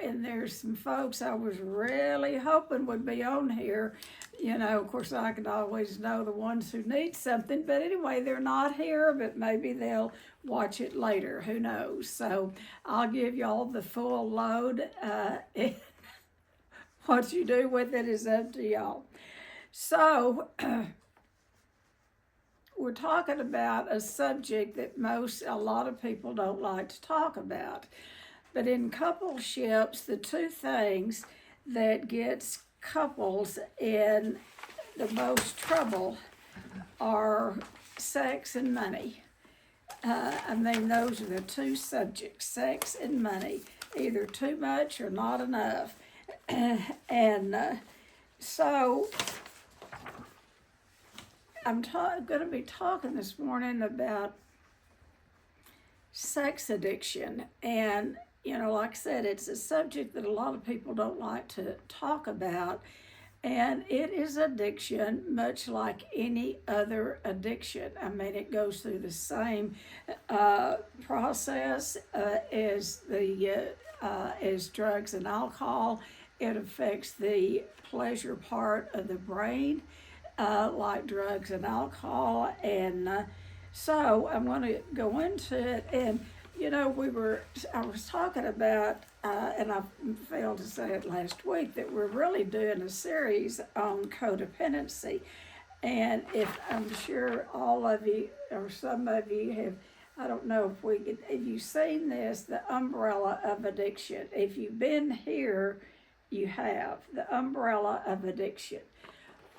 and there's some folks I was really hoping would be on here. Of course, I can always know the ones who need something, but anyway, they're not here, but maybe they'll watch it later. Who knows? So I'll give y'all the full load. What you do with it is up to y'all. So, we're talking about a subject that a lot of people don't like to talk about. But in coupleships, the two things that gets couples in the most trouble are sex and money. Those are the two subjects, sex and money, either too much or not enough. So I'm going to be talking this morning about sex addiction. And, like I said, it's a subject that a lot of people don't like to talk about. And it is addiction, much like any other addiction. I mean, it goes through the same process as drugs and alcohol. It affects the pleasure part of the brain, like drugs and alcohol. And so I'm going to go into it. And I was talking about, and I failed to say it last week, that we're really doing a series on codependency. And I'm sure all of you, or some of you have, I don't know if you've seen this, the umbrella of addiction. If you've been here, you have the umbrella of addiction,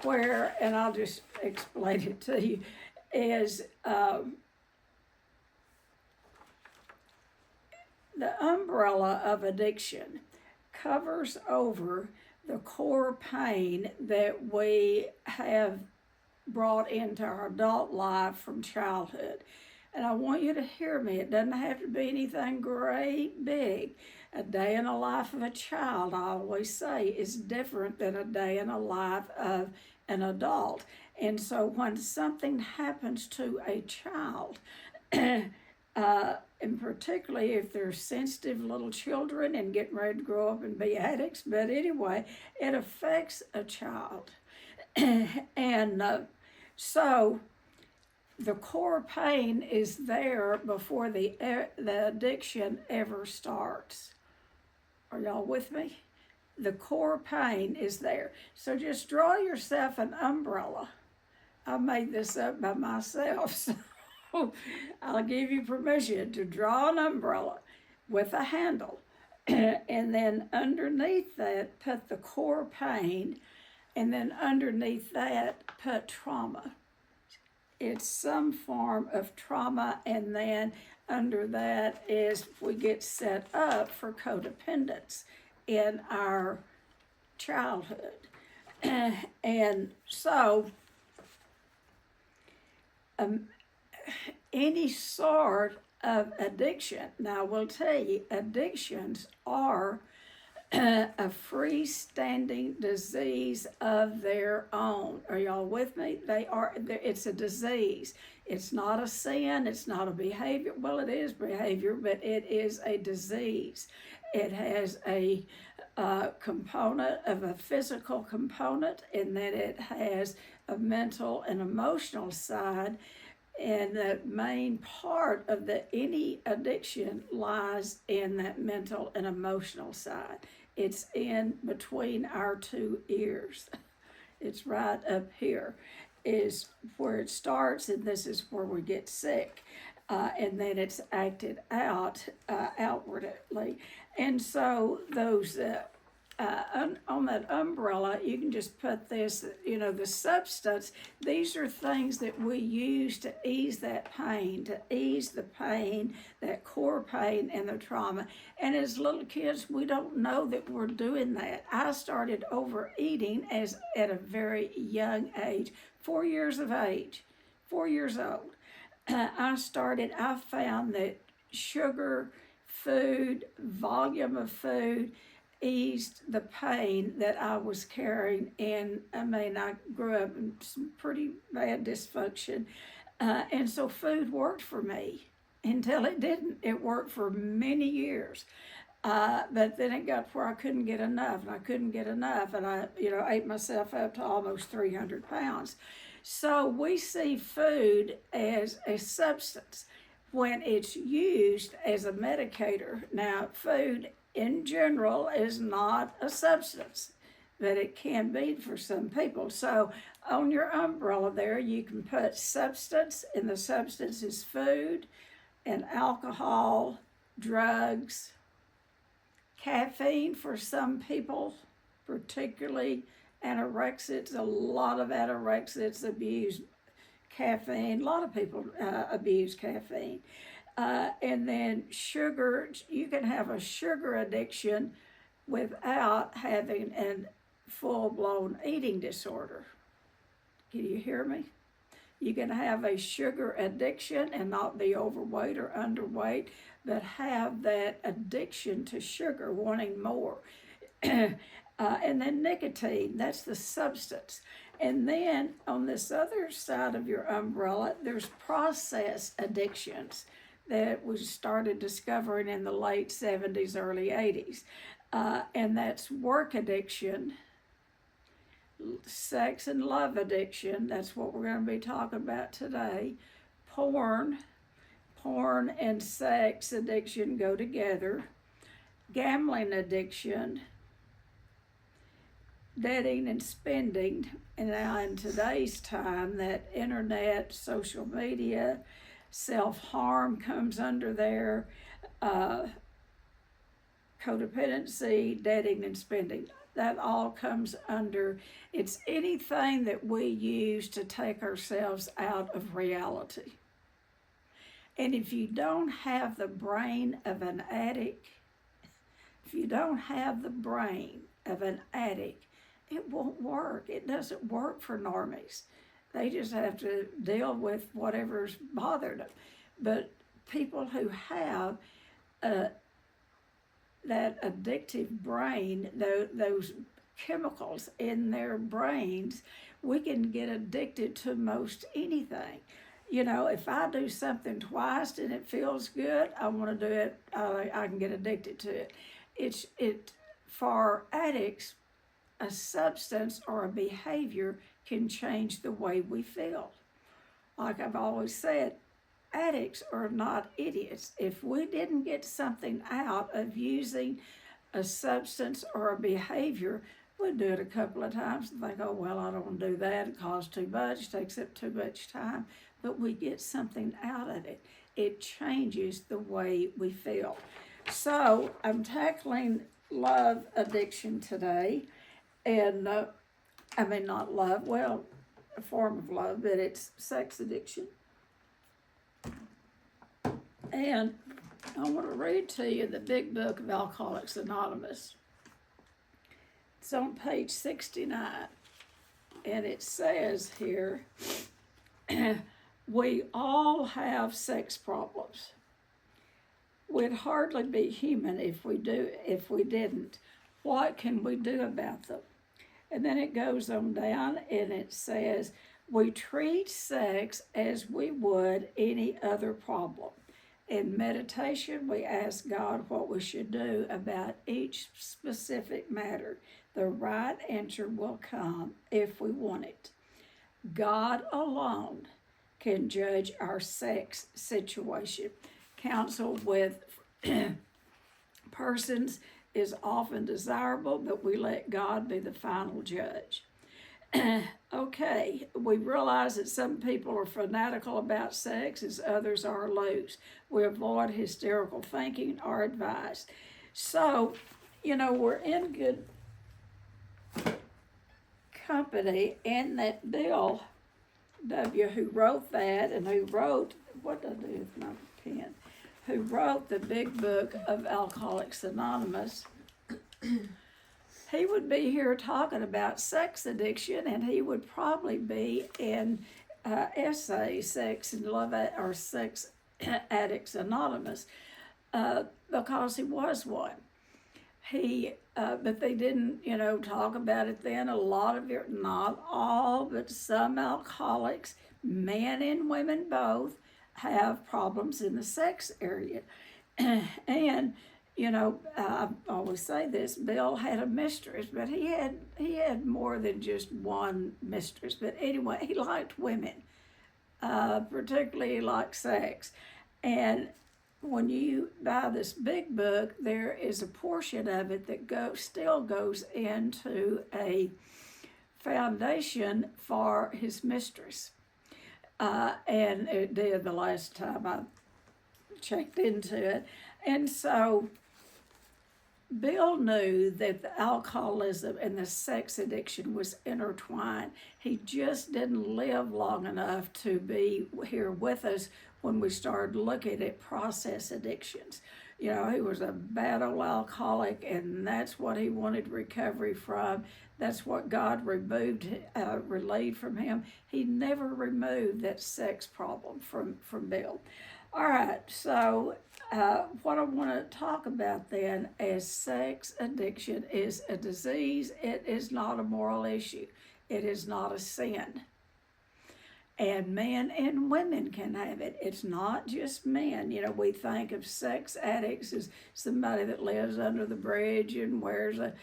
where, and I'll just explain it to you, is the umbrella of addiction covers over the core pain that we have brought into our adult life from childhood. And I want you to hear me. It doesn't have to be anything great big. A day in the life of a child, I always say, is different than a day in the life of an adult. And so when something happens to a child, and particularly if they're sensitive little children and getting ready to grow up and be addicts, but anyway, it affects a child. So the core pain is there before the addiction ever starts. Are y'all with me? The core pain is there. So just draw yourself an umbrella. I made this up by myself, so I'll give you permission to draw an umbrella with a handle. And then underneath that, put the core pain. And then underneath that, put trauma. It's some form of trauma. And then under that is we get set up for codependence in our childhood. And so any sort of addiction, now I will tell you, addictions are a freestanding disease of their own. Are y'all with me? It's a disease. It's not a sin, it's not a behavior. Well, it is behavior, but it is a disease. It has a component of a physical component, and then it has a mental and emotional side. And the main part of any addiction lies in that mental and emotional side. It's in between our two ears. It's right up here is where it starts, and this is where we get sick. And then it's acted out outwardly. And so those on that umbrella, you can just put this, the substance. These are things that we use to ease that pain, to ease the pain, that core pain and the trauma. And as little kids, we don't know that we're doing that. I started overeating at a very young age, 4 years of age, 4 years old. I found that sugar, food, volume of food, eased the pain that I was carrying. And I grew up in some pretty bad dysfunction. And so food worked for me until it didn't. It worked for many years. But then it got where I couldn't get enough, and I couldn't get enough, and I, ate myself up to almost 300 pounds. So we see food as a substance when it's used as a medicator. Now, food in general is not a substance, but it can be for some people. So on your umbrella there, you can put substance, and the substance is food and alcohol, drugs, caffeine for some people, particularly anorexics. A lot of anorexics abuse caffeine. A lot of people abuse caffeine. And then sugar, you can have a sugar addiction without having a full-blown eating disorder. Can you hear me? You can have a sugar addiction and not be overweight or underweight, but have that addiction to sugar, wanting more. And then nicotine, that's the substance. And then on this other side of your umbrella, there's process addictions that we started discovering in the late 70s, early 80s. And that's work addiction, sex and love addiction, that's what we're going to be talking about today. Porn and sex addiction go together. Gambling addiction, debting and spending, and now in today's time, that internet, social media, self-harm comes under there, codependency, debting and spending. That all comes under, it's anything that we use to take ourselves out of reality. And if you don't have the brain of an addict, it won't work. It doesn't work for normies. They just have to deal with whatever's bothered them. But people who have that addictive brain, those chemicals in their brains, we can get addicted to most anything. If I do something twice and it feels good, I want to do it. I can get addicted to it. It's for addicts, a substance or a behavior can change the way we feel. Like I've always said, addicts are not idiots. If we didn't get something out of using a substance or a behavior, we'd do it a couple of times and think, oh, well, I don't want to do that. It costs too much, takes up too much time. But we get something out of it. It changes the way we feel. So I'm tackling love addiction today. And not love, well, a form of love, but it's sex addiction. And I want to read to you the big book of Alcoholics Anonymous. It's on page 69. And it says here, we all have sex problems. We'd hardly be human if we didn't. What can we do about them? And then it goes on down and it says, we treat sex as we would any other problem. In meditation, we ask God what we should do about each specific matter. The right answer will come if we want it. God alone can judge our sex situation. Counsel with persons is often desirable, but we let God be the final judge. Okay, we realize that some people are fanatical about sex as others are loose. We avoid hysterical thinking or advice. So, we're in good company. And that Bill W., who wrote that and who wrote, what did I do with my pen? Who wrote the big book of Alcoholics Anonymous, he would be here talking about sex addiction, and he would probably be in essay, Sex and Love, or Sex Addicts Anonymous, because he was one. But they didn't, talk about it then. A lot of it, not all, but some alcoholics, men and women both, have problems in the sex area. And, I always say this, Bill had a mistress, but he had more than just one mistress. But anyway, he liked women, particularly he liked sex. And when you buy this big book, there is a portion of it that still goes into a foundation for his mistress. And it did the last time I checked into it. And so Bill knew that the alcoholism and the sex addiction was intertwined. He just didn't live long enough to be here with us when we started looking at process addictions. He was a bad old alcoholic, and that's what he wanted recovery from. That's what God relieved from him. He never removed that sex problem from Bill. All right, so what I want to talk about then is sex addiction is a disease. It is not a moral issue. It is not a sin. And men and women can have it. It's not just men. We think of sex addicts as somebody that lives under the bridge and wears a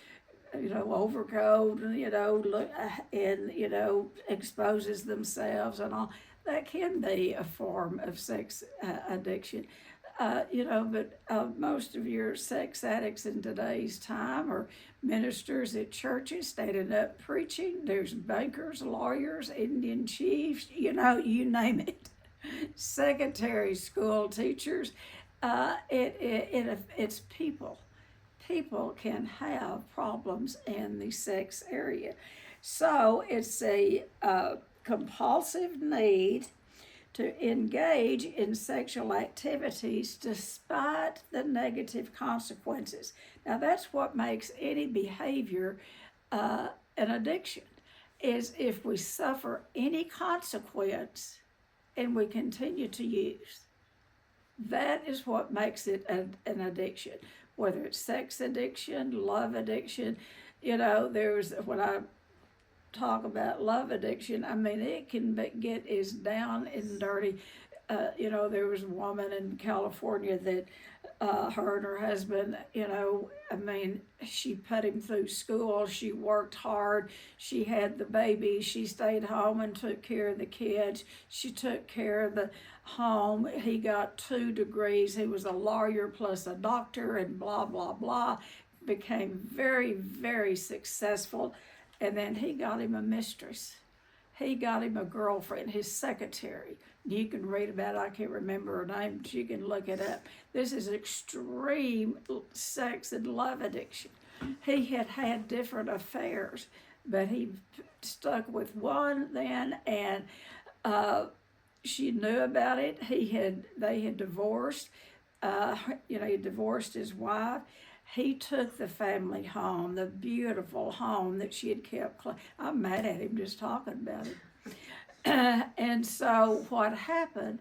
overcoat and exposes themselves and all. That can be a form of sex addiction. But most of your sex addicts in today's time are ministers at churches standing up preaching. There's bankers, lawyers, Indian chiefs, you name it. Secondary school teachers. It's people. People can have problems in the sex area. So it's a compulsive need to engage in sexual activities despite the negative consequences. Now that's what makes any behavior an addiction, is if we suffer any consequence and we continue to use. That is what makes it an addiction, whether it's sex addiction, love addiction. When I talk about love addiction, it can get as down and dirty. There was a woman in California that her and her husband, she put him through school. She worked hard. She had the baby. She stayed home and took care of the kids. She took care of the home. He got 2 degrees. He was a lawyer plus a doctor and blah, blah, blah. Became very, very successful. And then he got him a mistress. He got him a girlfriend, his secretary. You can read about it. I can't remember her name, but you can look it up. This is extreme sex and love addiction. He had had different affairs, but he stuck with one then, and she knew about it. They had divorced. He divorced his wife. He took the family home, the beautiful home that she had kept. I'm mad at him just talking about it. And so what happened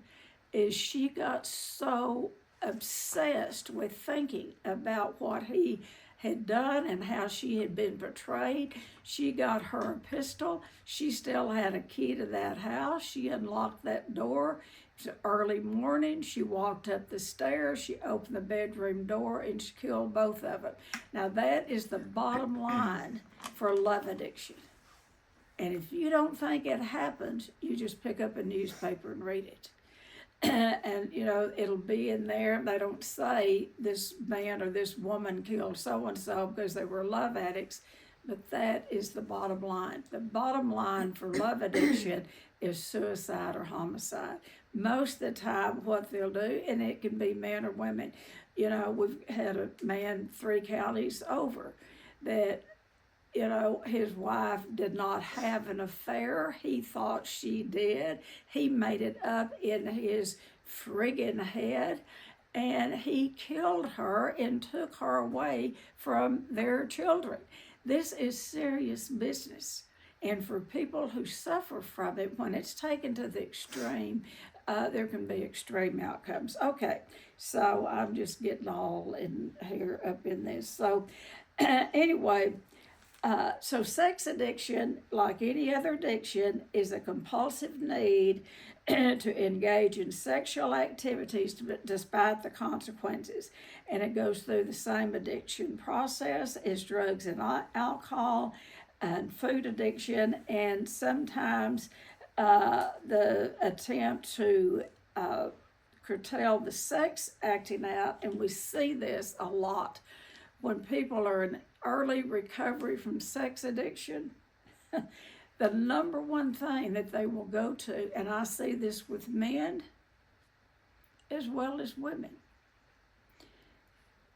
is she got so obsessed with thinking about what he had done and how she had been betrayed. She got her a pistol. She still had a key to that house. She unlocked that door. It was early morning. She walked up the stairs. She opened the bedroom door and she killed both of them. Now that is the bottom line for love addiction. And if you don't think it happens, you just pick up a newspaper and read it. And it'll be in there. They don't say this man or this woman killed so-and-so because they were love addicts, but that is the bottom line. The bottom line for love addiction is suicide or homicide. Most of the time what they'll do, and it can be men or women, we've had a man 3 counties over that his wife did not have an affair. He thought she did. He made it up in his friggin' head, and he killed her and took her away from their children. This is serious business. And for people who suffer from it, when it's taken to the extreme, there can be extreme outcomes. Okay, so I'm just getting all in here up in this. So anyway, so sex addiction, like any other addiction, is a compulsive need to engage in sexual activities despite the consequences. And it goes through the same addiction process as drugs and alcohol and food addiction, and sometimes the attempt to curtail the sex acting out. And we see this a lot when people are in early recovery from sex addiction. The number one thing that they will go to, and I see this with men as well as women.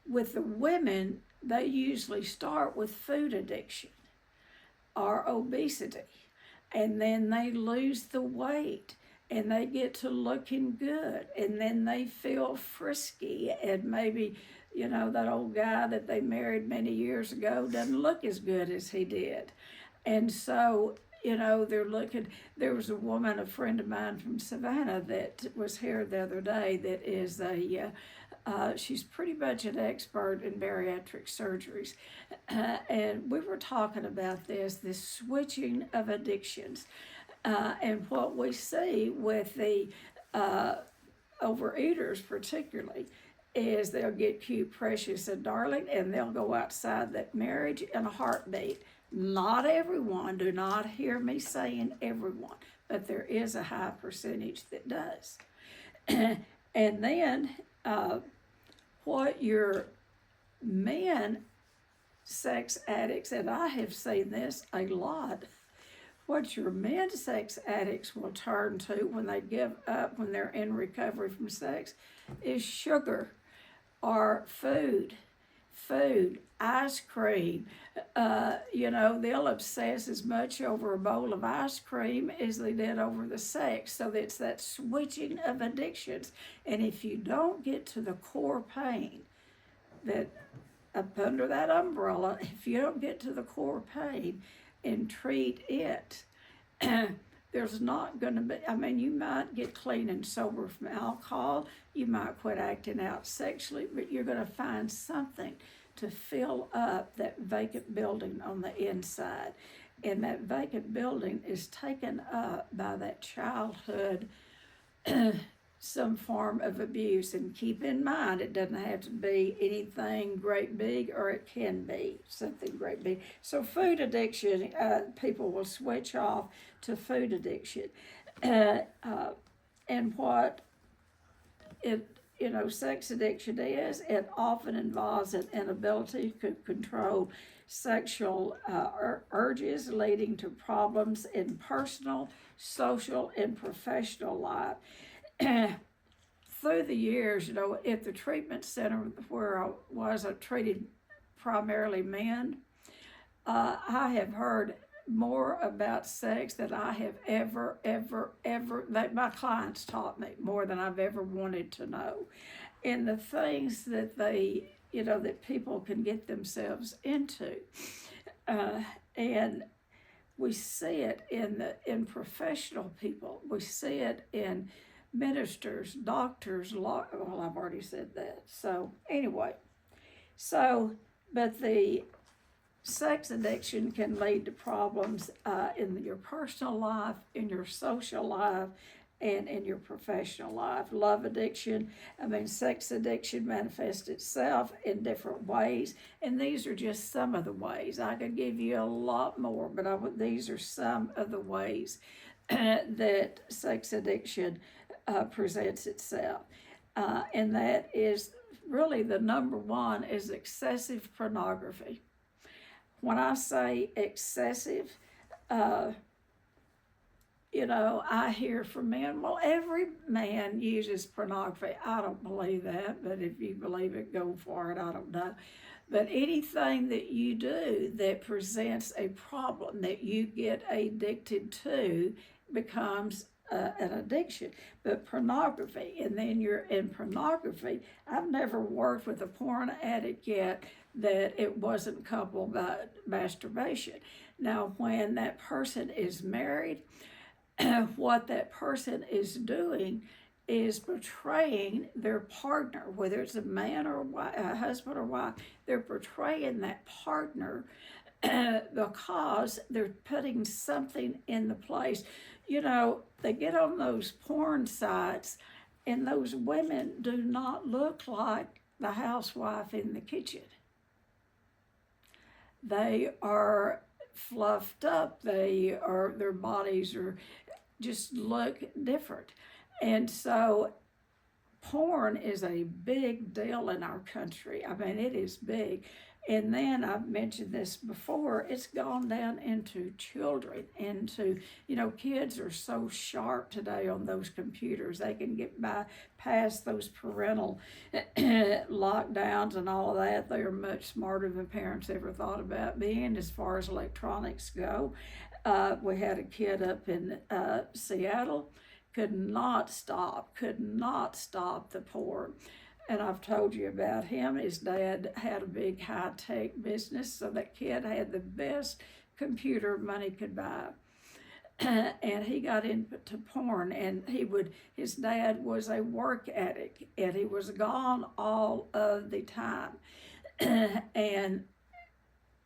With the women, they usually start with food addiction or obesity, and then they lose the weight and they get to looking good, and then they feel frisky, and maybe, you know, that old guy that they married many years ago doesn't look as good as he did. And so, you know, they're looking. There was a woman, a friend of mine from Savannah, that was here the other day, that is she's pretty much an expert in bariatric surgeries. And we were talking about this switching of addictions. And what we see with the overeaters particularly is they'll get cute, precious, and darling, and they'll go outside that marriage in a heartbeat. Not everyone, do not hear me saying everyone, but there is a high percentage that does. And then what your men sex addicts, and I have seen this a lot, what your men sex addicts will turn to when they give up, when they're in recovery from sex, is sugar or food, ice cream. You know, they'll obsess as much over a bowl of ice cream as they did over the sex. So it's that switching of addictions. And if you don't get to the core pain, that up under that umbrella, if you don't get to the core pain and treat it, there's not going to be, I mean, you might get clean and sober from alcohol, you might quit acting out sexually, but you're going to find something to fill up that vacant building on the inside. And that vacant building is taken up by that childhood, some form of abuse. And keep in mind, it doesn't have to be anything great big, or it can be something great big. So food addiction, people will switch off to food addiction. And what sex addiction is, it often involves an inability to control sexual urges, leading to problems in personal, social, and professional life. Through the years, at the treatment center where I treated primarily men, I have heard more about sex than I have ever, that my clients taught me, more than I've ever wanted to know. And the things that that people can get themselves into. And we see it in professional people. We see it in ministers, doctors, well, I've already said that. So anyway, but the sex addiction can lead to problems in your personal life, in your social life, and in your professional life. Love addiction, sex addiction manifests itself in different ways, and these are just some of the ways. I could give you a lot more, but these are some of the ways that sex addiction presents itself. And that is really the number one is excessive pornography. When I say excessive, I hear from men, well, every man uses pornography. I don't believe that, but if you believe it, go for it. I don't know. But anything that you do that presents a problem that you get addicted to becomes an addiction. But pornography, and then you're in pornography, I've never worked with a porn addict yet that it wasn't coupled by masturbation. Now, when that person is married, what that person is doing is betraying their partner, whether it's a man or a husband or wife, they're betraying that partner because they're putting something in the place. they get on those porn sites, and those women do not look like the housewife in the kitchen. They are fluffed up. Their bodies are just look different. And so porn is a big deal in our country. I mean, it is big. And then I've mentioned this before, it's gone down into children, kids are so sharp today on those computers. They can get past those parental lockdowns and all of that. They are much smarter than parents ever thought about being as far as electronics go. We had a kid up in Seattle, could not stop the porn. And I've told you about him. His dad had a big high-tech business, so that kid had the best computer money could buy. And he got into porn, and his dad was a work addict, and he was gone all of the time. And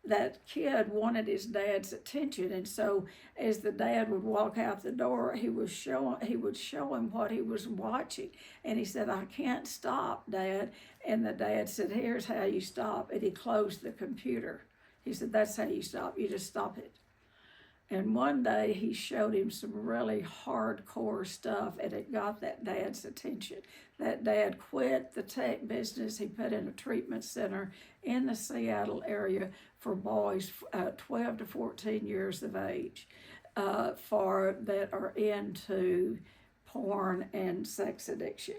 that kid wanted his dad's attention, and so as the dad would walk out the door, he would show him what he was watching, and he said, "I can't stop, Dad." And the dad said, "Here's how you stop," and he closed the computer. He said, "That's how you stop. You just stop it." And one day he showed him some really hardcore stuff, and it got that dad's attention. That dad quit the tech business. He put in a treatment center in the Seattle area for boys 12 to 14 years of age that are into porn and sex addiction.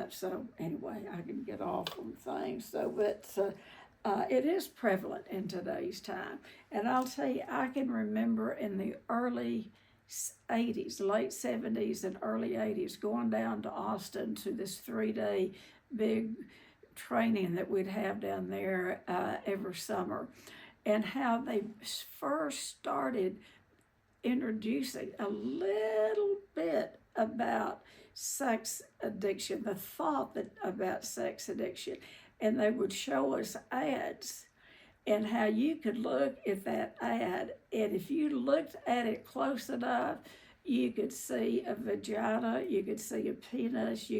So anyway, I can get off on things. It is prevalent in today's time. And I'll tell you, I can remember in the early 80s, late 70s and early 80s, going down to Austin to this 3-day big training that we'd have down there every summer, and how they first started introducing a little bit about sex addiction, the thought about sex addiction. And they would show us ads, and how you could look at that ad, and if you looked at it close enough, you could see a vagina, you could see a penis,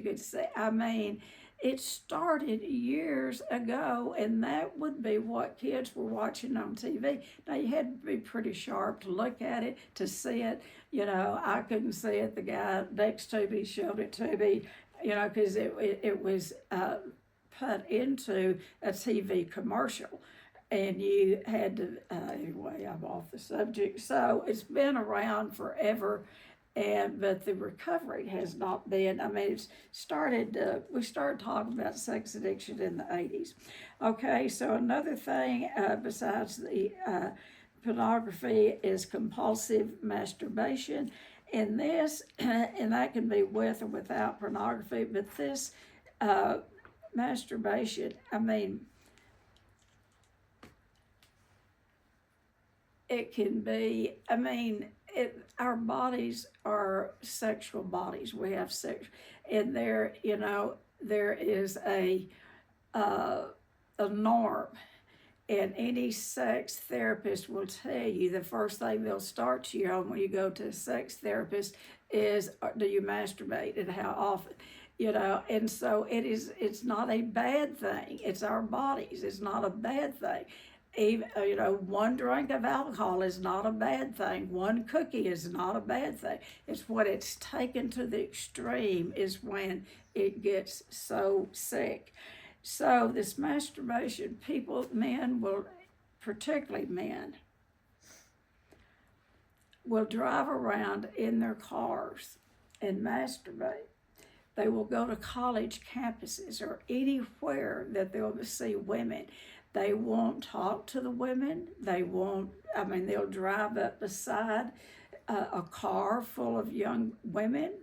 it started years ago, and that would be what kids were watching on TV. Now, you had to be pretty sharp to look at it, to see it. I couldn't see it. The guy next to me showed it to me, because it was put into a TV commercial, and you had to, anyway, I'm off the subject. So it's been around forever, but the recovery has not been. we started talking about sex addiction in the 80s. Okay, so another thing besides the pornography is compulsive masturbation, and and that can be with or without pornography, but this masturbation, it can be, our bodies are sexual bodies. We have sex, and there is a norm. And any sex therapist will tell you the first thing they'll start you on when you go to a sex therapist is, do you masturbate, and how often? And so it's not a bad thing. It's our bodies. It's not a bad thing. Even, one drink of alcohol is not a bad thing. One cookie is not a bad thing. It's what it's taken to the extreme is when it gets so sick. So this masturbation, particularly men, will drive around in their cars and masturbate. They will go to college campuses or anywhere that they'll see women. They won't talk to the women. They'll drive up beside a car full of young women.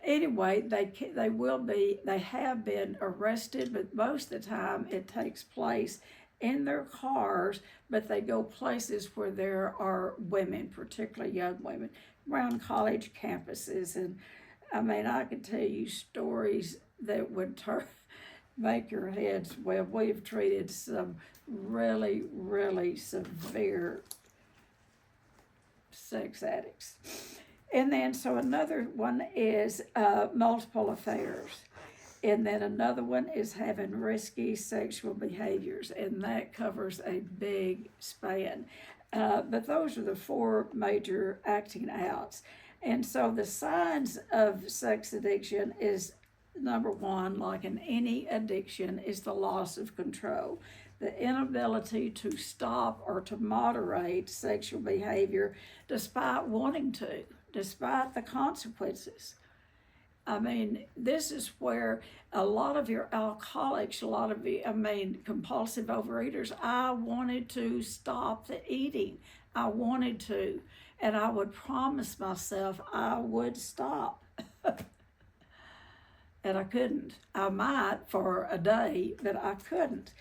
Anyway, they have been arrested, but most of the time it takes place in their cars, but they go places where there are women, particularly young women, around college campuses. And I could tell you stories that would make your head swim. We've treated some really, really severe sex addicts. And then, so another one is multiple affairs. And then another one is having risky sexual behaviors, and that covers a big span. But those are the four major acting outs. And so the signs of sex addiction is number one, like in any addiction, is the loss of control. The inability to stop or to moderate sexual behavior despite wanting to, despite the consequences. I mean, this is where a lot of your alcoholics, a lot of you, compulsive overeaters, I wanted to stop the eating. I wanted to, and I would promise myself I would stop. And I couldn't. I might for a day, but I couldn't.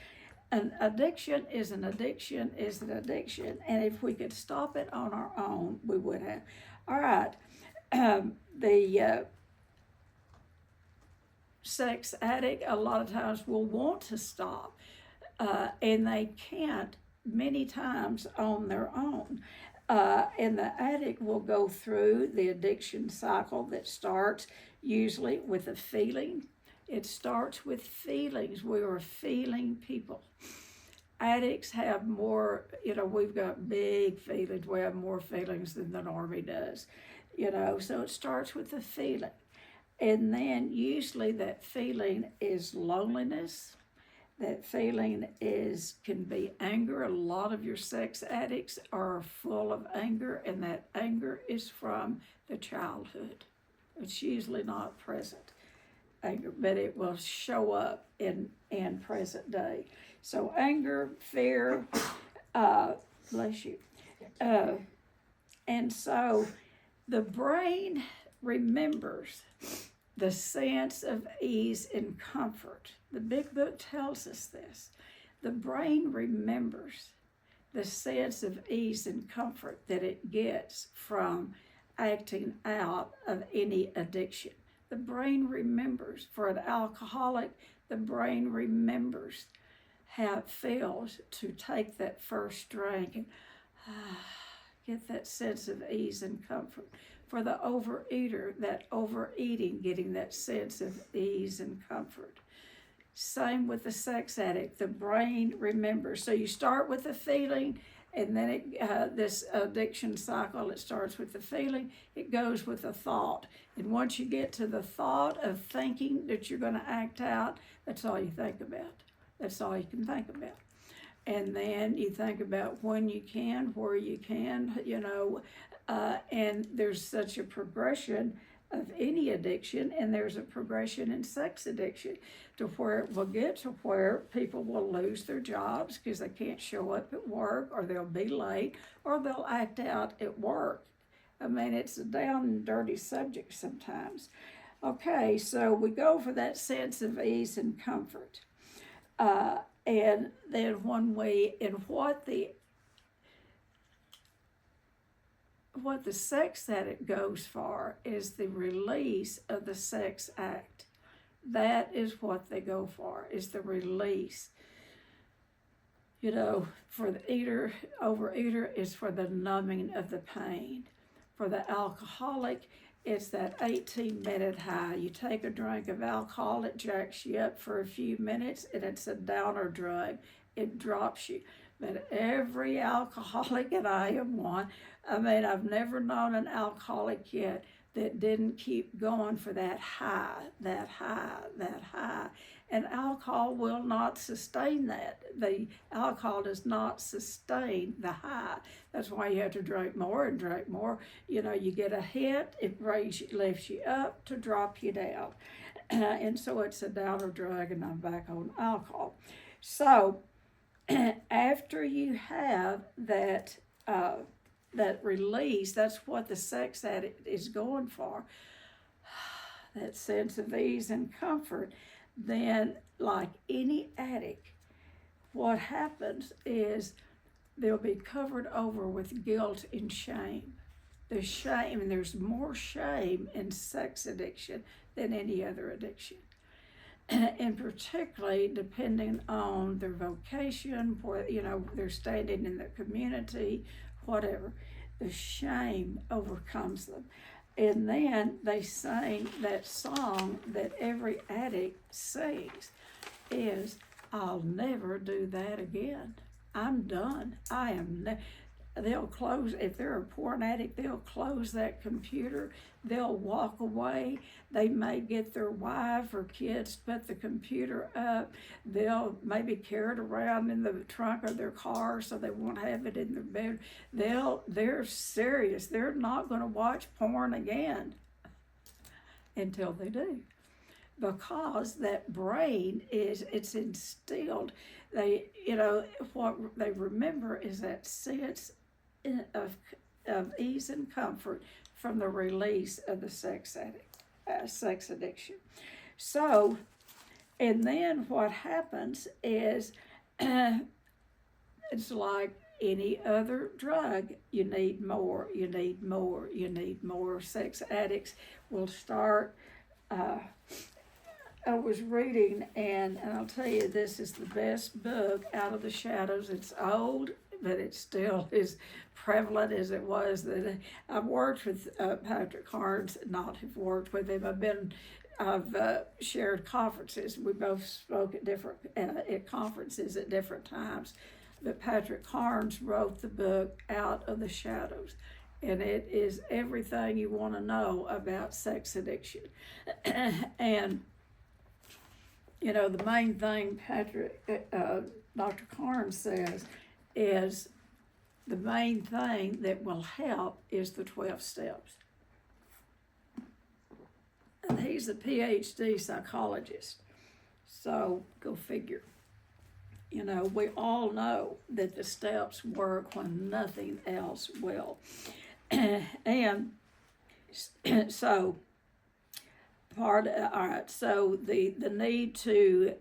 An addiction is an addiction is an addiction, and if we could stop it on our own, we would have. All right, the sex addict a lot of times will want to stop, and they can't many times on their own. And the addict will go through the addiction cycle that starts usually with a feeling. It starts with feelings. We are feeling people. Addicts have more, we've got big feelings. We have more feelings than the normie does, so it starts with a feeling. And then usually that feeling is loneliness. That feeling can be anger. A lot of your sex addicts are full of anger, and that anger is from the childhood. It's usually not present anger, but it will show up in present day. So anger, fear, bless you. And so the brain remembers the sense of ease and comfort. The big book tells us this. The brain remembers the sense of ease and comfort that it gets from acting out of any addiction. The brain remembers. For an alcoholic, the brain remembers how it feels to take that first drink and get that sense of ease and comfort. For the overeater, that overeating, getting that sense of ease and comfort. Same with the sex addict. The brain remembers. So you start with the feeling, and then this addiction cycle, it starts with the feeling, it goes with the thought. And once you get to the thought of thinking that you're going to act out, that's all you think about. That's all you can think about. And then you think about when you can, where you can, and there's such a progression of any addiction, and there's a progression in sex addiction to where it will get to where people will lose their jobs because they can't show up at work, or they'll be late, or they'll act out at work. I mean, it's a down and dirty subject sometimes. Okay, so we go for that sense of ease and comfort. And then what the sex addict goes for is the release of the sex act. That is what they go for, is the release. For the overeater is for the numbing of the pain. For the alcoholic, it's that 18-minute high. You take a drink of alcohol, it jacks you up for a few minutes, and it's a downer drug. It drops you. But every alcoholic, and I am one, I've never known an alcoholic yet that didn't keep going for that high, that high, that high. And alcohol will not sustain that. The alcohol does not sustain the high. That's why you have to drink more and drink more. You get a hit, it lifts you up to drop you down. And so it's a downer drug, and I'm back on alcohol. So after you have that release, that's what the sex addict is going for, that sense of ease and comfort. Then, like any addict, what happens is they'll be covered over with guilt and shame. There's shame, and there's more shame in sex addiction than any other addiction. And particularly depending on their vocation, where, they're standing in the community, whatever. The shame overcomes them. And then they sing that song that every addict sings is, I'll never do that again. I'm done. I am they'll close, if they're a porn addict, they'll close that computer, they'll walk away, they may get their wife or kids to put the computer up, they'll maybe carry it around in the trunk of their car so they won't have it in their bed. They're serious, they're not going to watch porn again until they do, because that brain it's instilled. They, what they remember is that sense of ease and comfort from the release of the sex addiction. So, and then what happens is it's like any other drug. You need more, you need more, you need more. Sex addicts will start. I was reading, and I'll tell you, this is the best book, Out of the Shadows. It's old, but it still is prevalent as it was. That I've worked with Patrick Carnes, not have worked with him. I've shared conferences. We both spoke at different at conferences at different times. But Patrick Carnes wrote the book Out of the Shadows, and it is everything you want to know about sex addiction. And the main thing Dr. Carnes says is the main thing that will help is the 12 steps. And he's a PhD psychologist, so go figure. We all know that the steps work when nothing else will. And so all right, so the need to,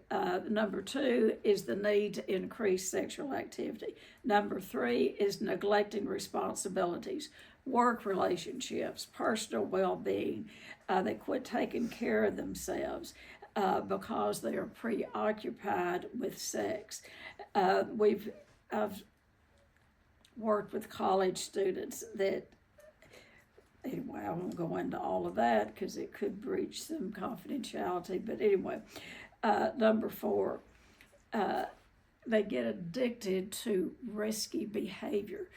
number 2 is the need to increase sexual activity. Number 3 is neglecting responsibilities, work relationships, personal well-being. They quit taking care of themselves because they are preoccupied with sex. I've worked with college students that, anyway, I won't go into all of that because it could breach some confidentiality. But anyway, number 4, they get addicted to risky behavior.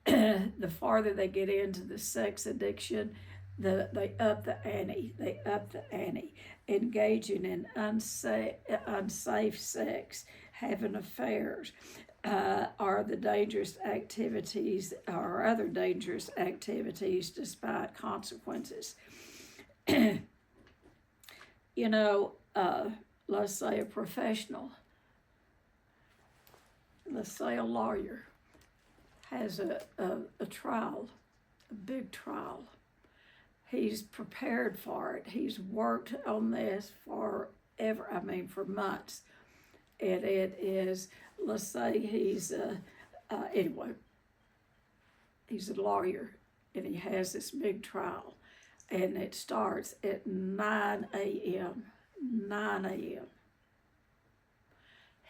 The farther they get into the sex addiction, they up the ante. They up the ante, engaging in unsafe sex, having affairs. Are the dangerous activities or other dangerous activities despite consequences. Let's say a professional, let's say a lawyer has a trial, a big trial. He's prepared for it. He's worked on this for months. And it is, let's say he's he's a lawyer and he has this big trial, and it starts at 9 a.m. 9 a.m.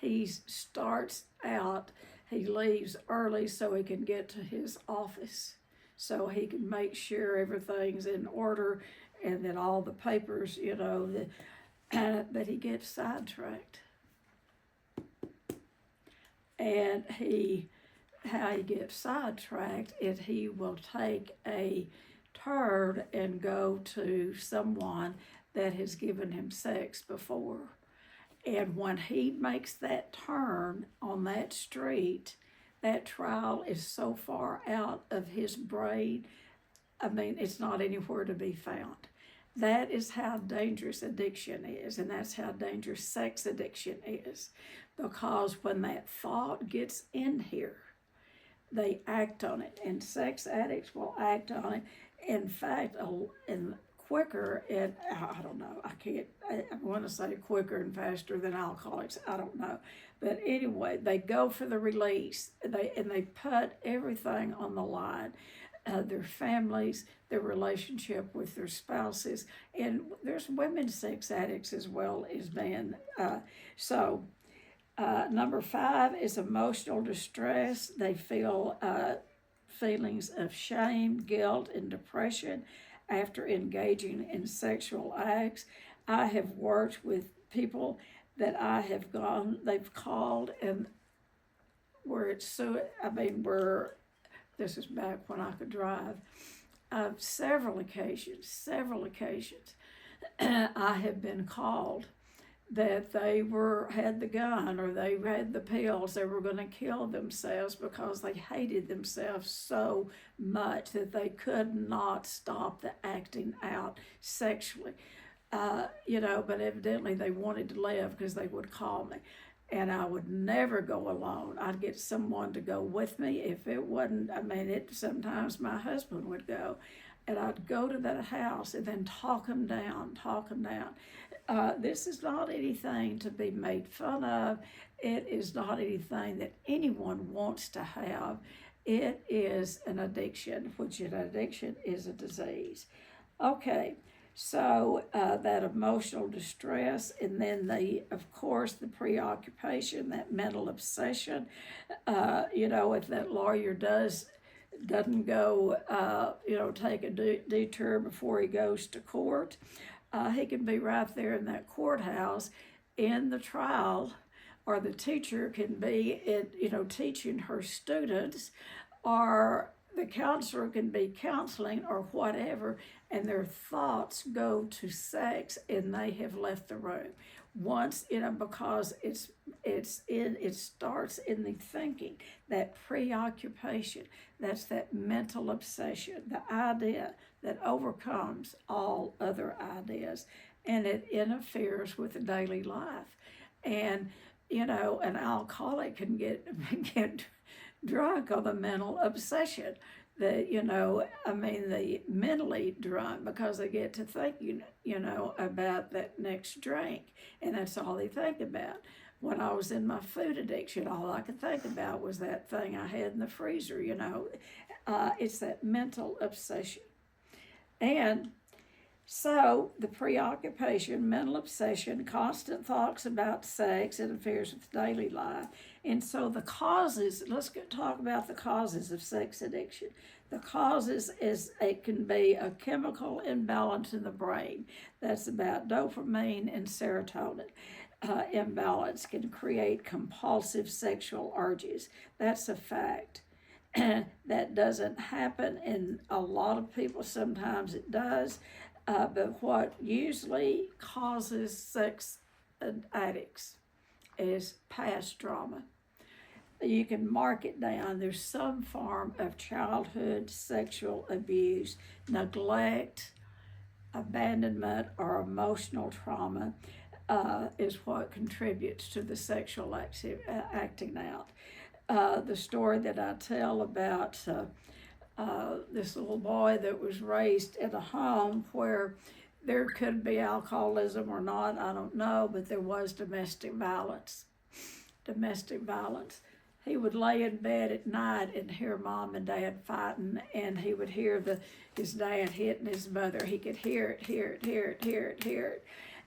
He starts out, he leaves early so he can get to his office, so he can make sure everything's in order and that all the papers, but he gets sidetracked. And how he gets sidetracked is he will take a turn and go to someone that has given him sex before. And when he makes that turn on that street, that trial is so far out of his brain, it's not anywhere to be found. That is how dangerous addiction is, and that's how dangerous sex addiction is. Because when that thought gets in here, they act on it, and sex addicts will act on it. In fact, and quicker, and I don't know, I want to say quicker and faster than alcoholics, I don't know. But anyway, they go for the release, they put everything on the line. Their families, their relationship with their spouses, and there's women sex addicts as well as men. Number 5 is emotional distress. They feel feelings of shame, guilt, and depression after engaging in sexual acts. I have worked with people that they've called, and where it's so, where this is back when I could drive, several occasions, I have been called that they had the gun or they had the pills, they were going to kill themselves because they hated themselves so much that they could not stop the acting out sexually. But evidently they wanted to live because they would call me. And I would never go alone. I'd get someone to go with me. If it wasn't, sometimes my husband would go. And I'd go to that house and then talk them down. This is not anything to be made fun of. It is not anything that anyone wants to have. It is an addiction, which an addiction is a disease. Okay, so that emotional distress, and then of course, the preoccupation, that mental obsession. If that lawyer doesn't go, take a detour before he goes to court. He can be right there in that courthouse in the trial, or the teacher can be, teaching her students, or the counselor can be counseling or whatever, and their thoughts go to sex and they have left the room. Once, because it starts in the thinking, that preoccupation, that's that mental obsession, the idea that overcomes all other ideas, and it interferes with the daily life. And, an alcoholic can get drunk on the mental obsession, the mentally drunk, because they get to thinking, about that next drink, and that's all they think about. When I was in my food addiction, all I could think about was that thing I had in the freezer, it's that mental obsession. And so the preoccupation, mental obsession, constant thoughts about sex interferes with daily life. And so the causes, let's talk about the causes of sex addiction. The causes it can be a chemical imbalance in the brain. That's about dopamine and serotonin. Imbalance can create compulsive sexual urges. That's a fact. That doesn't happen in a lot of people. Sometimes it does. But what usually causes sex addicts is past trauma. You can mark it down. There's some form of childhood sexual abuse, neglect, abandonment, or emotional trauma is what contributes to the sexual acting out. The story that I tell about this little boy that was raised in a home where there could be alcoholism or not, I don't know, but there was domestic violence. He would lay in bed at night and hear mom and dad fighting, and he would hear his dad hitting his mother. He could hear it.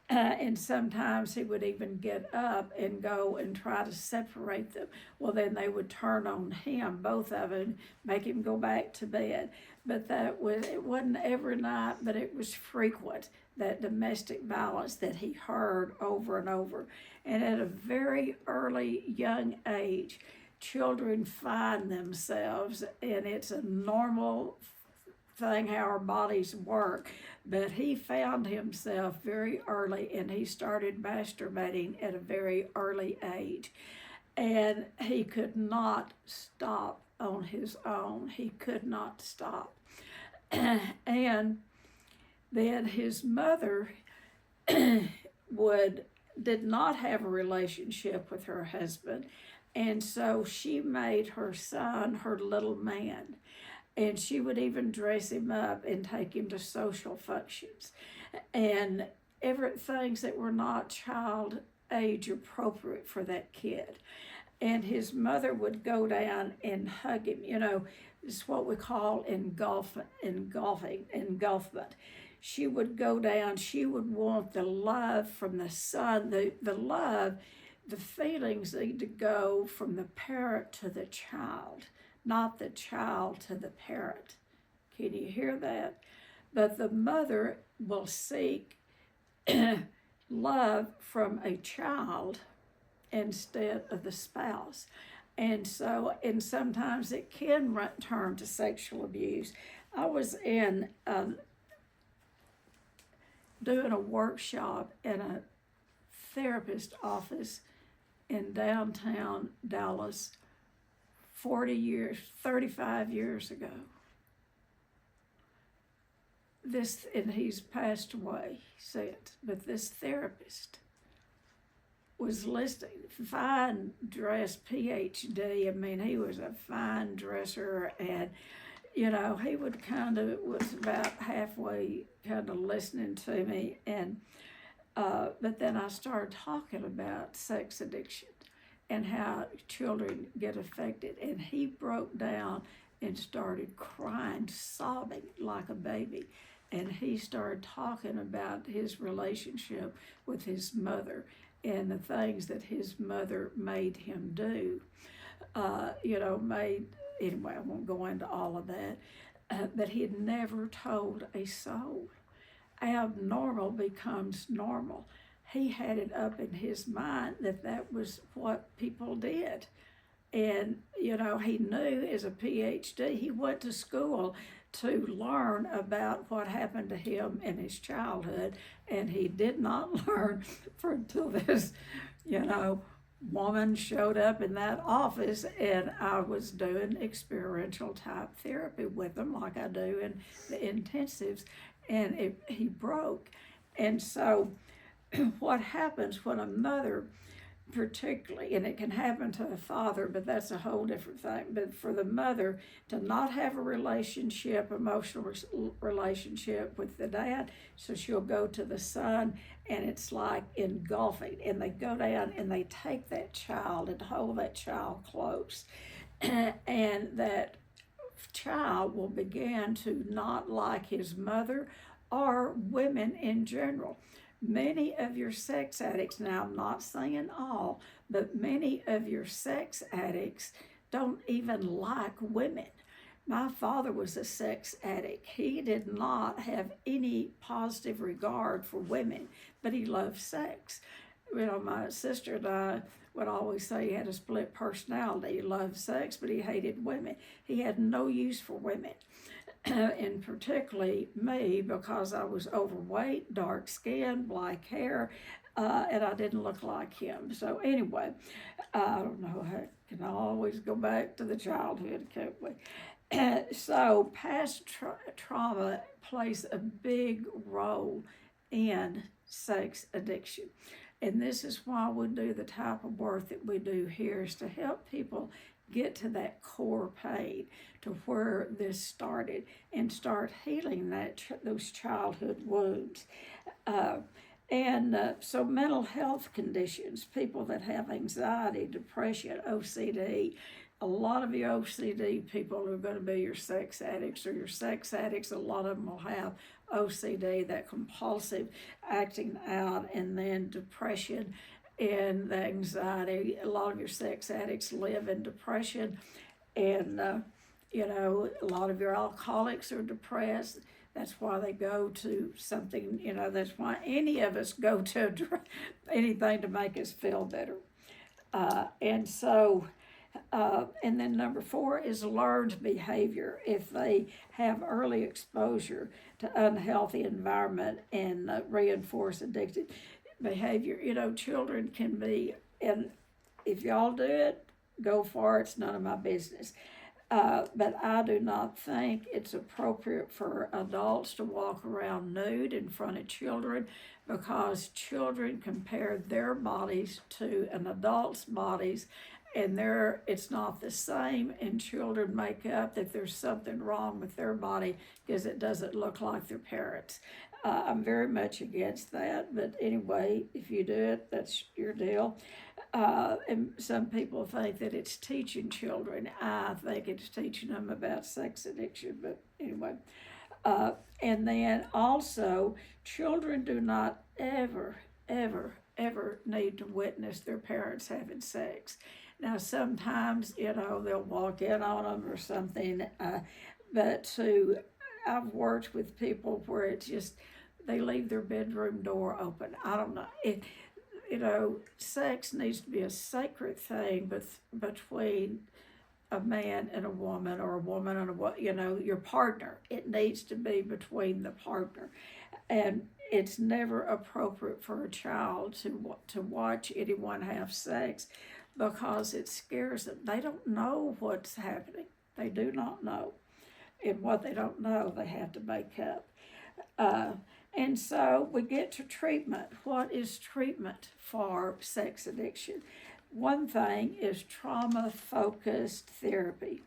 And sometimes he would even get up and go and try to separate them. Well, then they would turn on him, both of them, make him go back to bed. But it wasn't every night, but it was frequent, that domestic violence that he heard over and over. And at a very early, young age, children find themselves, and it's a normal thing how our bodies work, but he found himself very early, and he started masturbating at a very early age, and he could not stop on his own. He could not stop. And then his mother did not have a relationship with her husband, and so she made her son her little man. And she would even dress him up and take him to social functions and things that were not child age appropriate for that kid. And his mother would go down and hug him. It's what we call engulfment. She would go down, she would want the love from the son, the love, the feelings need to go from the parent to the child, not the child to the parent. Can you hear that? But the mother will seek love from a child instead of the spouse. And sometimes it can turn to sexual abuse. I was doing a workshop in a therapist office in downtown Dallas 35 years ago. And he's passed away since, but this therapist was listed, fine dressed PhD. I mean, he was a fine dresser, and he was about halfway kind of listening to me, and but then I started talking about sex addiction and how children get affected, and he broke down and started crying, sobbing like a baby. And he started talking about his relationship with his mother and the things that his mother made him do. Anyway, I won't go into all of that, but he had never told a soul. Abnormal becomes normal. He had it up in his mind that was what people did. And, he knew as a PhD, he went to school to learn about what happened to him in his childhood, and he did not learn until this, woman showed up in that office, and I was doing experiential type therapy with him like I do in the intensives, and he broke. And so what happens when a mother, particularly, and it can happen to a father, but that's a whole different thing, but for the mother to not have a emotional relationship with the dad, so she'll go to the son, and it's like engulfing, and they go down and they take that child and hold that child close, and that child will begin to not like his mother or women in general. Many of your sex addicts, now I'm not saying all, but many of your sex addicts don't even like women. My father was a sex addict. He did not have any positive regard for women, but he loved sex. My sister and I would always say he had a split personality. He loved sex, but he hated women. He had no use for women. And particularly me, because I was overweight, dark skin, black hair, and I didn't look like him. So anyway, I don't know, I can always go back to the childhood, can't we? So past trauma plays a big role in sex addiction. And this is why we do the type of work that we do here, is to help people get to that core pain, to where this started, and start healing those childhood wounds. So mental health conditions, people that have anxiety, depression, OCD, a lot of you OCD people are going to be your sex addicts, or your sex addicts, a lot of them will have OCD, that compulsive acting out, and then depression and the anxiety. A lot of your sex addicts live in depression, and a lot of your alcoholics are depressed. That's why they go to something, that's why any of us go to anything to make us feel better. And then number 4 is learned behavior. If they have early exposure to unhealthy environment and reinforce addictive behavior, children can be, and if y'all do it, go for it, it's none of my business. But I do not think it's appropriate for adults to walk around nude in front of children, because children compare their bodies to an adult's bodies, and it's not the same, and children make up that there's something wrong with their body because it doesn't look like their parents. I'm very much against that, but anyway, if you do it, that's your deal. And some people think that it's teaching children. I think it's teaching them about sex addiction, but anyway. And then also, children do not ever, ever, ever need to witness their parents having sex. Now, sometimes, they'll walk in on them or something, but I've worked with people where it's just, they leave their bedroom door open. I don't know. Sex needs to be a sacred thing between a man and a woman, or a woman and your partner. It needs to be between the partner, and it's never appropriate for a child to watch anyone have sex, because it scares them. They don't know what's happening. They do not know, and what they don't know, they have to make up. Uh, and so we get to treatment. What is treatment for sex addiction? One thing is trauma focused therapy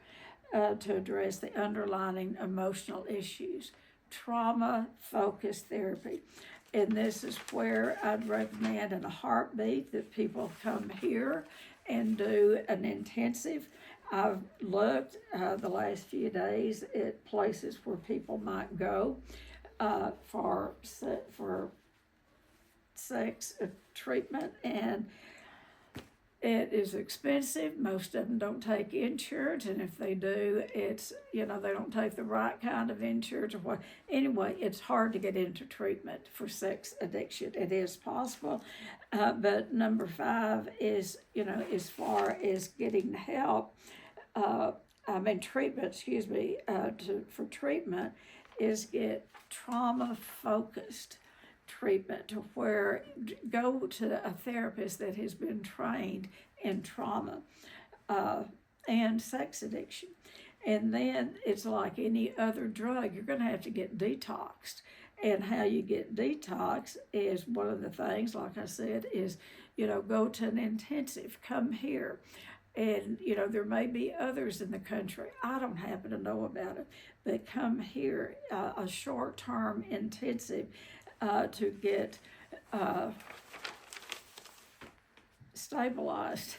to address the underlying emotional issues. Trauma focused therapy. And this is where I'd recommend in a heartbeat that people come here and do an intensive. I've looked the last few days at places where people might go for sex treatment, and it is expensive. Most of them don't take insurance, and if they do, it's, they don't take the right kind of insurance or what. Anyway, it's hard to get into treatment for sex addiction. It is possible, but number 5 is, as far as getting help, treatment, for treatment, is get trauma focused treatment, to where go to a therapist that has been trained in trauma and sex addiction. And then it's like any other drug, you're going to have to get detoxed. And how you get detox is, one of the things, like I said, is, go to an intensive, come here. And, there may be others in the country. I don't happen to know about it, but come here, a short-term intensive to get stabilized.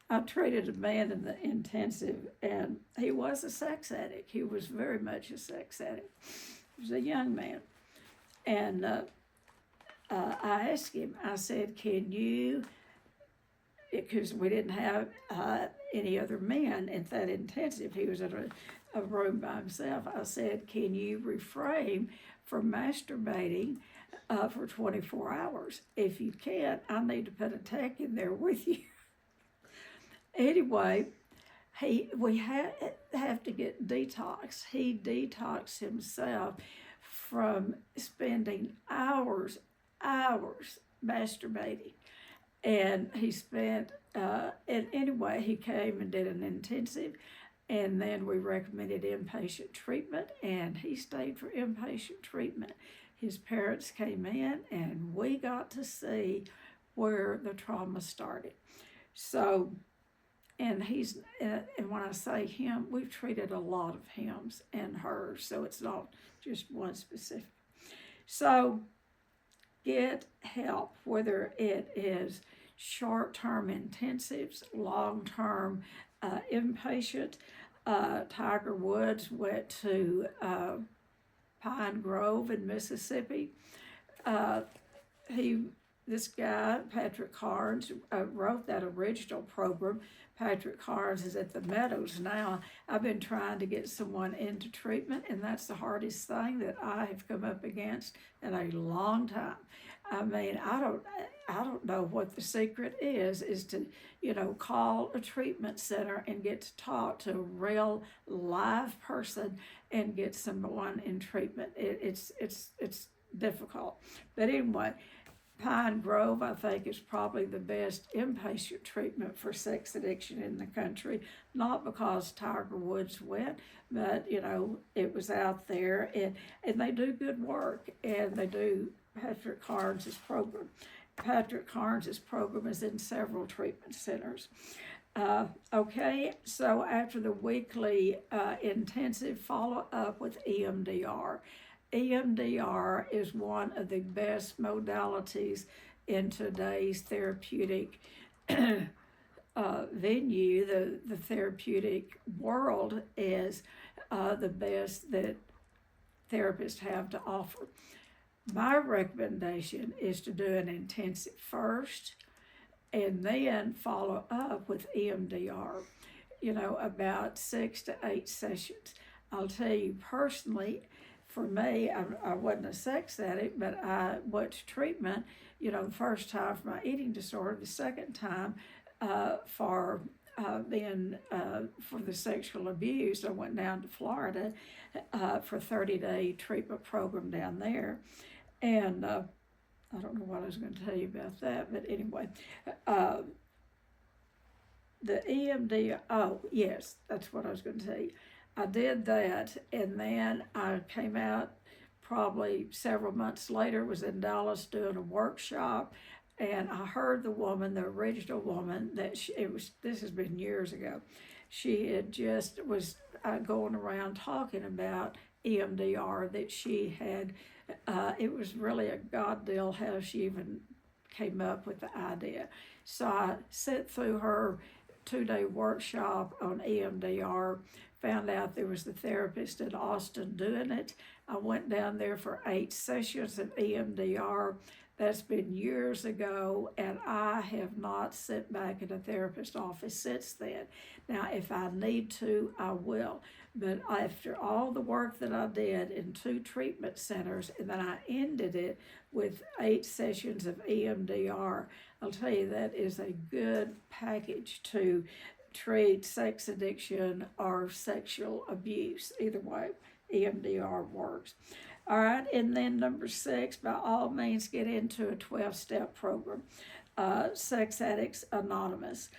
I treated a man in the intensive, and he was a sex addict. He was very much a sex addict. He was a young man. And I asked him, I said, can you, because we didn't have any other men at that intensive, he was in a room by himself. I said, can you refrain from masturbating for 24 hours? If you can't, I need to put a tech in there with you. Anyway, we have to get detox. He detoxed himself from spending hours masturbating. And he spent, and anyway, he came and did an intensive, and then we recommended inpatient treatment, and he stayed for inpatient treatment. His parents came in, and we got to see where the trauma started. So, and when I say him, we've treated a lot of hims and hers, so it's not just one specific. So, get help, whether it is short-term intensives, long-term inpatient. Tiger Woods went to Pine Grove in Mississippi. This guy, Patrick Carnes, wrote that original program. Patrick Carnes is at the Meadows now. I've been trying to get someone into treatment, and that's the hardest thing that I have come up against in a long time. I mean, I don't know what the secret is to, call a treatment center and get to talk to a real live person and get someone in treatment. It's difficult. But anyway, Pine Grove, I think, is probably the best inpatient treatment for sex addiction in the country. Not because Tiger Woods went, but, it was out there, and they do good work, and they do Patrick Carnes' program. Patrick Carnes' program is in several treatment centers. Okay, so after the weekly intensive, follow up with EMDR. EMDR is one of the best modalities in today's therapeutic venue. The therapeutic world is the best that therapists have to offer. My recommendation is to do an intensive first, and then follow up with EMDR, about 6 to 8 sessions. I'll tell you personally, for me, I wasn't a sex addict, but I went to treatment, the first time for my eating disorder, the second time for being for the sexual abuse. I went down to Florida for a 30-day treatment program down there. And I don't know what I was going to tell you about that, but anyway, the EMD, oh, yes, that's what I was going to tell you. I did that, and then I came out probably several months later, was in Dallas doing a workshop, and I heard the woman, the original woman, this has been years ago, she had just was going around talking about EMDR, that she had, it was really a God deal how she even came up with the idea. So I sat through her 2-day workshop on EMDR, found out there was the therapist in Austin doing it. I went down there for 8 sessions of EMDR. That's been years ago, and I have not sat back in a therapist's office since then. Now, if I need to, I will. But after all the work that I did in 2 treatment centers, and then I ended it with 8 sessions of EMDR, I'll tell you that is a good package to treat sex addiction or sexual abuse. Either way, EMDR works. All right, and then number 6, by all means, get into a 12-step program. Sex Addicts Anonymous.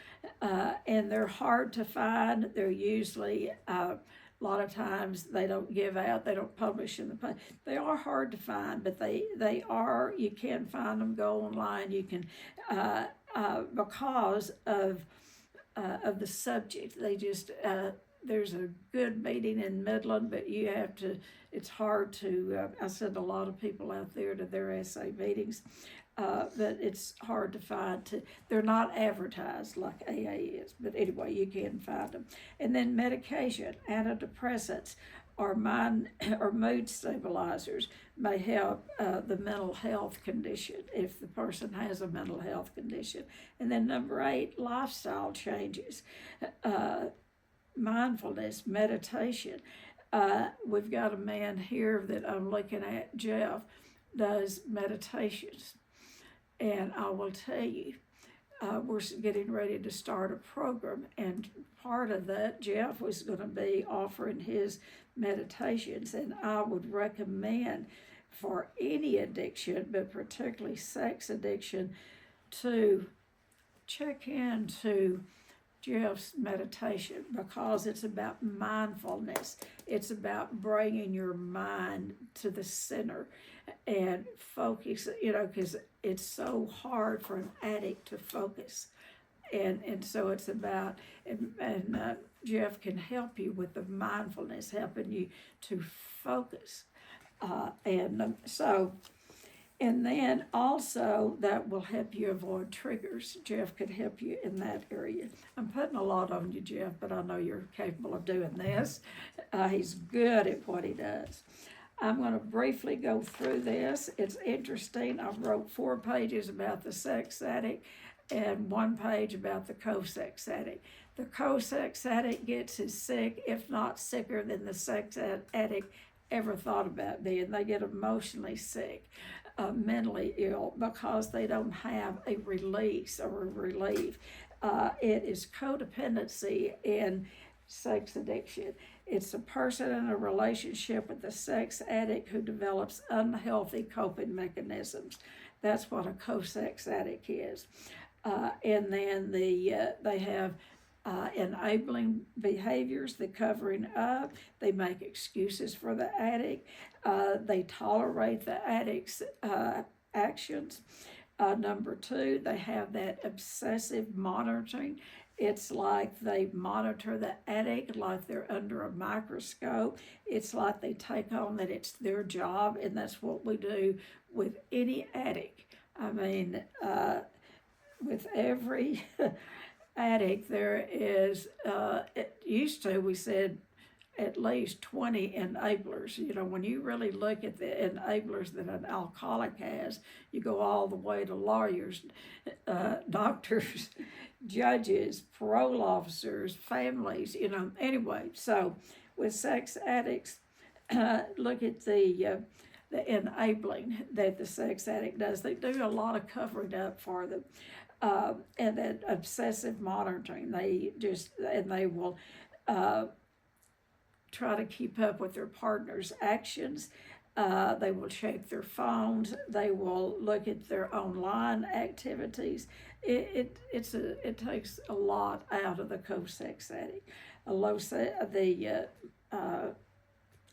And they're hard to find. They're usually, a lot of times, they don't give out, they don't publish in the, they are hard to find, but they are, you can find them, go online, you can, because of the subject. They just, there's a good meeting in Midland, but you have to, it's hard to, I send a lot of people out there to their SA meetings, but it's hard to find. They're not advertised like AA is, but anyway, you can find them. And then medication, antidepressants, or mood stabilizers may help the mental health condition if the person has a mental health condition. And then number 8, lifestyle changes, mindfulness, meditation. We've got a man here that I'm looking at, Jeff, does meditations. And I will tell you, we're getting ready to start a program, and part of that, Jeff was going to be offering his meditations, and I would recommend for any addiction, but particularly sex addiction, to check into Jeff's meditation, because it's about mindfulness. It's about bringing your mind to the center and focus, because it's so hard for an addict to focus. And so it's about, and Jeff can help you with the mindfulness, helping you to focus. And then also that will help you avoid triggers. Jeff could help you in that area. I'm putting a lot on you, Jeff, but I know you're capable of doing this. He's good at what he does. I'm going to briefly go through this. It's interesting. I wrote 4 pages about the sex addict and 1 page about the co-sex addict. The co-sex addict gets as sick, if not sicker, than the sex addict ever thought about being. They get emotionally sick, mentally ill, because they don't have a release or a relief. It is codependency in sex addiction. It's a person in a relationship with a sex addict who develops unhealthy coping mechanisms. That's what a co-sex addict is. And then they have enabling behaviors, the covering up. They make excuses for the addict. They tolerate the addict's actions. Number 2, they have that obsessive monitoring. It's like they monitor the addict like they're under a microscope. It's like they take on that it's their job, and that's what we do with any addict. I mean, with every addict, there is, it used to, we said at least 20 enablers. You know, when you really look at the enablers that an alcoholic has, you go all the way to lawyers, doctors, judges, parole officers, families, you know. Anyway, so with sex addicts, look at the enabling that the sex addict does. They do a lot of covering up for them. And then obsessive monitoring. They will try to keep up with their partner's actions. They will check their phones. They will look at their online activities. It takes a lot out of the co-sex addict.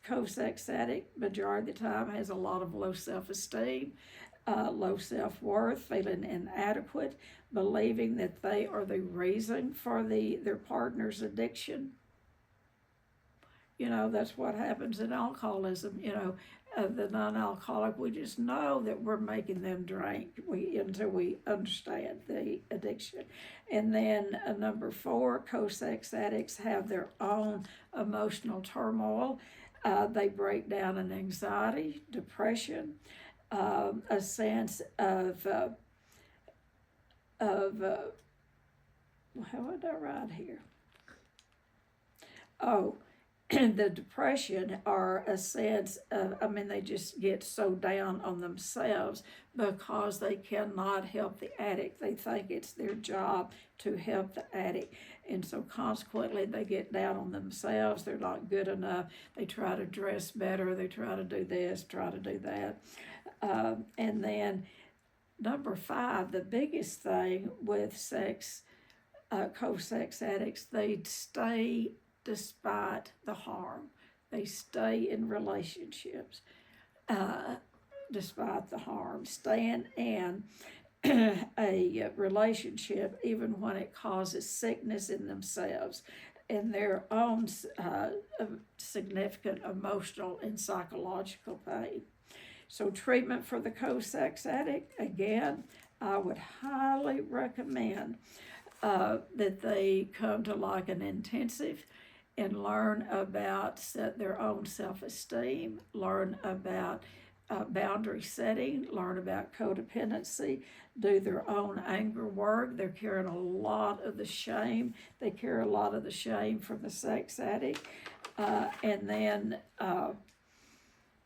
Co-sex addict, majority of the time, has a lot of low self-esteem, low self-worth, feeling inadequate, believing that they are the reason for their partner's addiction. You know, that's what happens in alcoholism. You know, the non-alcoholic, we just know that we're making them drink until we understand the addiction. And then number 4, co-sex addicts have their own emotional turmoil. They break down in anxiety, depression, a sense of how would I write here? Oh, the depression, or a sense of, they just get so down on themselves because they cannot help the addict. They think it's their job to help the addict. And so consequently, they get down on themselves. They're not good enough. They try to dress better. They try to do this, try to do that. And then number 5, the biggest thing with co-sex addicts, they stay despite the harm. They stay in relationships despite the harm, staying in a relationship even when it causes sickness in themselves and their own significant emotional and psychological pain. So treatment for the co-sex addict, again, I would highly recommend that they come to like an intensive and learn about their own self-esteem, learn about boundary setting, learn about codependency, do their own anger work. They're carrying a lot of the shame. They carry a lot of the shame from the sex addict. And then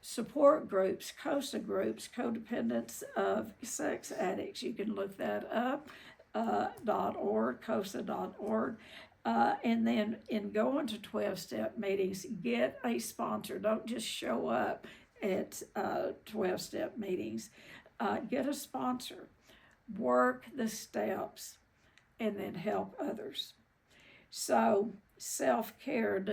support groups, COSA groups, codependents of sex addicts. You can look that up, .org, COSA.org. And then in going to 12-step meetings, get a sponsor. Don't just show up at 12-step meetings. Get a sponsor. Work the steps and then help others. So self-care,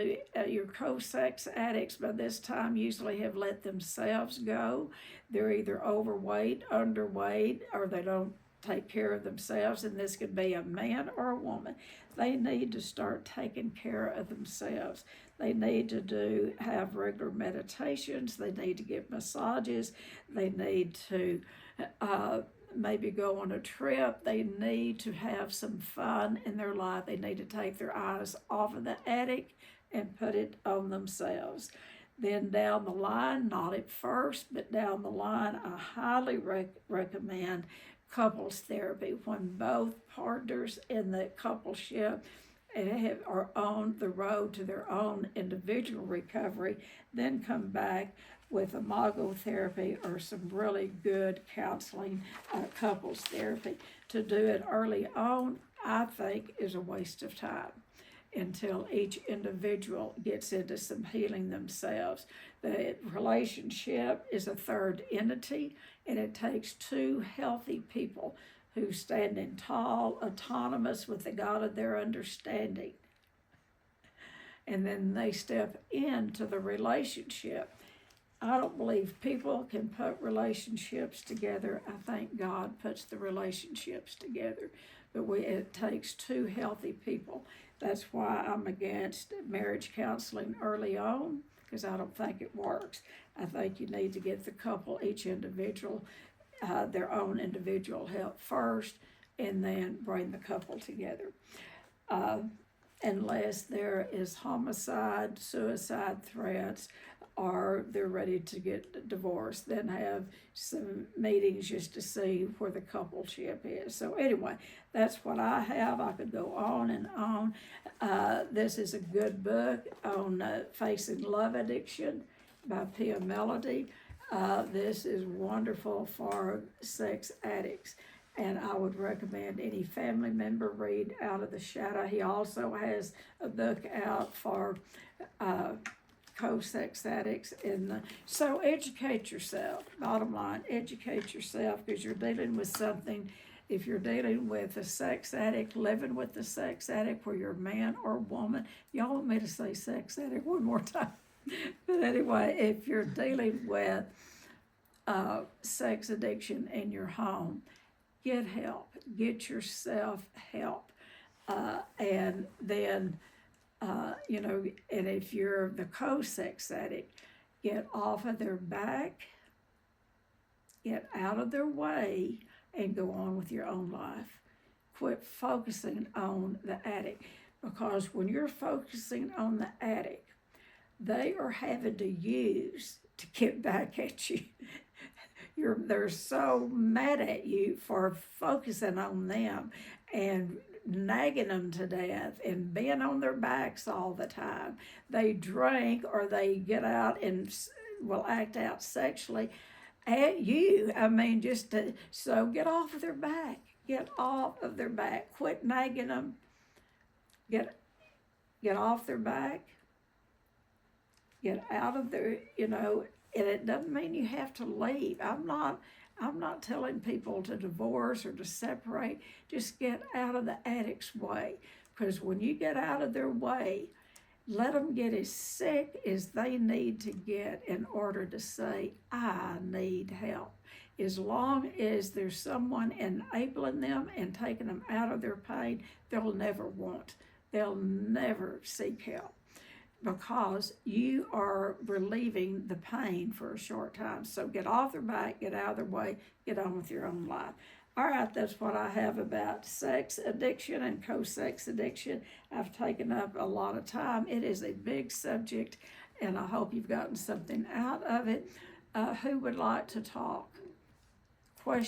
your co-sex addicts by this time usually have let themselves go. They're either overweight, underweight, or they don't take care of themselves, and this could be a man or a woman. They need to start taking care of themselves. They need to have regular meditations. They need to get massages. They need to maybe go on a trip. They need to have some fun in their life. They need to take their eyes off of the addict and put it on themselves. Then down the line, not at first, but down the line, I highly recommend couples therapy, when both partners in the coupleship are on the road to their own individual recovery, then come back with imago therapy or some really good counseling, couples therapy. To do it early on, I think, is a waste of time until each individual gets into some healing themselves. The relationship is a third entity, and it takes 2 healthy people who stand in tall, autonomous with the God of their understanding. And then they step into the relationship. I don't believe people can put relationships together. I think God puts the relationships together. But it takes 2 healthy people. That's why I'm against marriage counseling early on, because I don't think it works. I think you need to get the couple, each individual, their own individual help first, and then bring the couple together. unless there is homicide, suicide threats, or they're ready to get divorced. Then have some meetings just to see where the coupleship is. So anyway, that's what I have. I could go on and on. This is a good book on facing love addiction by Pia Melody. This is wonderful for sex addicts, and I would recommend any family member read Out of the Shadow. He also has a book out for co-sex addicts. So educate yourself. Bottom line, educate yourself, because you're dealing with something. If you're dealing with a sex addict, living with a sex addict, where you're man or woman, y'all want me to say sex addict one more time? But anyway, if you're dealing with sex addiction in your home, get help. Get yourself help. And then, and if you're the co-sex addict, get off of their back, get out of their way, and go on with your own life. Quit focusing on the addict, because when you're focusing on the addict, they are having to use to get back at you. They're so mad at you for focusing on them and nagging them to death and being on their backs all the time. They drink, or they get out and will act out sexually at you. I mean, so get off of their back. Get off of their back. Quit nagging them. Get off their back. Get out of their, and it doesn't mean you have to leave. I'm not telling people to divorce or to separate. Just get out of the addict's way, because when you get out of their way, let them get as sick as they need to get in order to say, I need help. As long as there's someone enabling them and taking them out of their pain, they'll never seek help, because you are relieving the pain for a short time. So get off their back, get out of their way, get on with your own life. All right, that's what I have about sex addiction and co-sex addiction. I've taken up a lot of time. It is a big subject, and I hope you've gotten something out of it. Who would like to talk? Question?